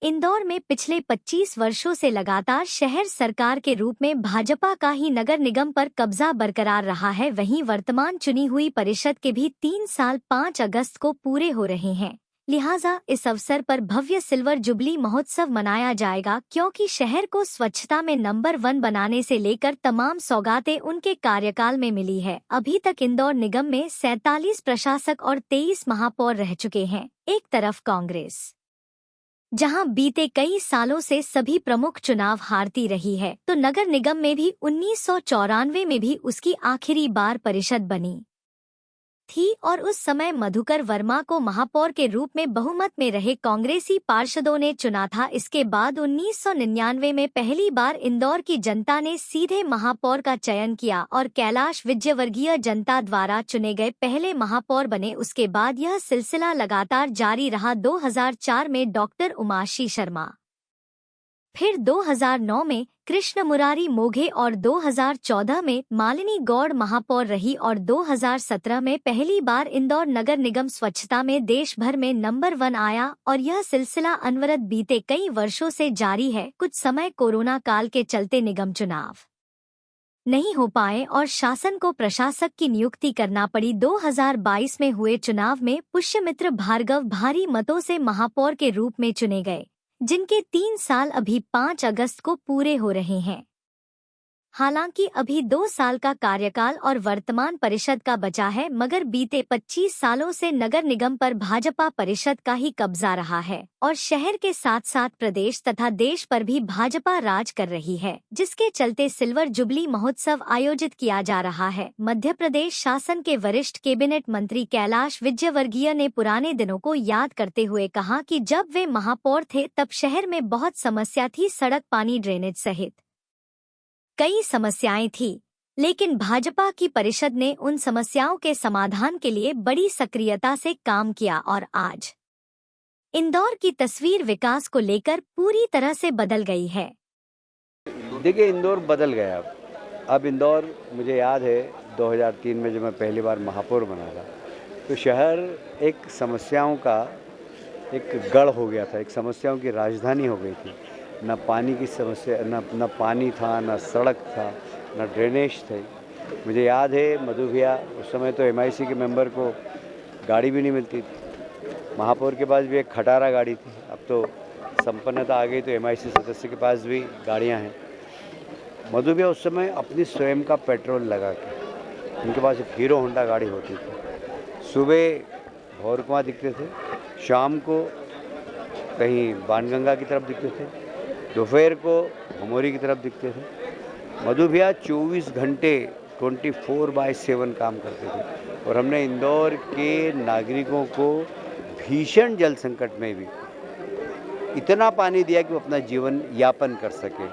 इंदौर में पिछले 25 वर्षों से लगातार शहर सरकार के रूप में भाजपा का ही नगर निगम पर कब्जा बरकरार रहा है। वहीं वर्तमान चुनी हुई परिषद के भी 3 साल 5 अगस्त को पूरे हो रहे हैं। लिहाजा इस अवसर पर भव्य सिल्वर जुबली महोत्सव मनाया जाएगा, क्योंकि शहर को स्वच्छता में नंबर 1 बनाने से लेकर तमाम सौगातें उनके कार्यकाल में मिली है। अभी तक इंदौर निगम में 47 प्रशासक और 23 महापौर रह चुके हैं। एक तरफ कांग्रेस, जहां बीते कई सालों से सभी प्रमुख चुनाव हारती रही है, तो नगर निगम में भी 1994 में भी उसकी आखिरी बार परिषद बनी थी और उस समय मधुकर वर्मा को महापौर के रूप में बहुमत में रहे कांग्रेसी पार्षदों ने चुना था। इसके बाद 1999 में पहली बार इंदौर की जनता ने सीधे महापौर का चयन किया और कैलाश विजयवर्गीय जनता द्वारा चुने गए पहले महापौर बने। उसके बाद यह सिलसिला लगातार जारी रहा। 2004 में डॉक्टर उमाशी शर्मा, फिर 2009 में कृष्ण मुरारी मोघे और 2014 में मालिनी गौड़ महापौर रही और 2017 में पहली बार इंदौर नगर निगम स्वच्छता में देश भर में नंबर 1 आया और यह सिलसिला अनवरत बीते कई वर्षों से जारी है। कुछ समय कोरोना काल के चलते निगम चुनाव नहीं हो पाए और शासन को प्रशासक की नियुक्ति करना पड़ी। 2022 में हुए चुनाव में पुष्यमित्र भार्गव भारी मतों से महापौर के रूप में चुने गए, जिनके 3 साल अभी 5 अगस्त को पूरे हो रहे हैं। हालांकि अभी 2 साल का कार्यकाल और वर्तमान परिषद का बचा है, मगर बीते 25 सालों से नगर निगम पर भाजपा परिषद का ही कब्जा रहा है और शहर के साथ साथ प्रदेश तथा देश पर भी भाजपा राज कर रही है, जिसके चलते सिल्वर जुबली महोत्सव आयोजित किया जा रहा है। मध्य प्रदेश शासन के वरिष्ठ कैबिनेट मंत्री कैलाश विजयवर्गीय ने पुराने दिनों को याद करते हुए कहा कि जब वे महापौर थे तब शहर में बहुत समस्या थी, सड़क, पानी, ड्रेनेज सहित कई समस्याएं थी, लेकिन भाजपा की परिषद ने उन समस्याओं के समाधान के लिए बड़ी सक्रियता से काम किया और आज इंदौर की तस्वीर विकास को लेकर पूरी तरह से बदल गई है। देखिए, इंदौर बदल गया। अब इंदौर, मुझे याद है 2003 में जब मैं पहली बार महापौर बना था, तो शहर एक समस्याओं का एक गढ़ हो गया था, एक समस्याओं की राजधानी हो गई थी। न पानी की समस्या, न पानी था, न सड़क था, न ड्रेनेज थे। मुझे याद है मधु भैया, उस समय तो MIC के मेंबर को गाड़ी भी नहीं मिलती थी। महापौर के पास भी एक खटारा गाड़ी थी। अब तो संपन्नता आ गई तो MIC सदस्य के पास भी गाड़ियां हैं। मधु भैया उस समय अपनी स्वयं का पेट्रोल लगा के, उनके पास एक हीरो होंडा गाड़ी होती थी। सुबह भौरकुआं दिखते थे, शाम को कहीं बाणगंगा की तरफ दिखते थे, दोपहर को भमोरी की तरफ दिखते थे। मधु भैया 24 घंटे 24/7 काम करते थे और हमने इंदौर के नागरिकों को भीषण जल संकट में भी इतना पानी दिया कि वो अपना जीवन यापन कर सके।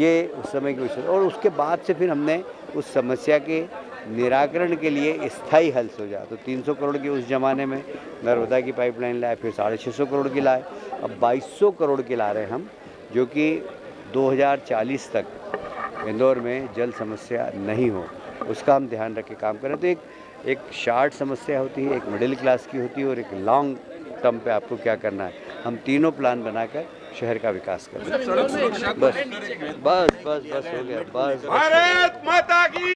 ये उस समय की विषय। और उसके बाद से फिर हमने उस समस्या के निराकरण के लिए स्थायी हल सोचा। तो 300 करोड़ की उस ज़माने में नर्मदा की पाइपलाइन लाए, फिर 650 करोड़ की लाए, अब 2200 करोड़ की ला रहे हैं हम, जो कि 2040 तक इंदौर में जल समस्या नहीं हो, उसका हम ध्यान रख के काम करें। तो एक शार्ट समस्या होती है, एक मिडिल क्लास की होती है और एक लॉन्ग टर्म पे आपको क्या करना है। हम तीनों प्लान बनाकर शहर का विकास करें। बस हो गया, बस। भारत माता की।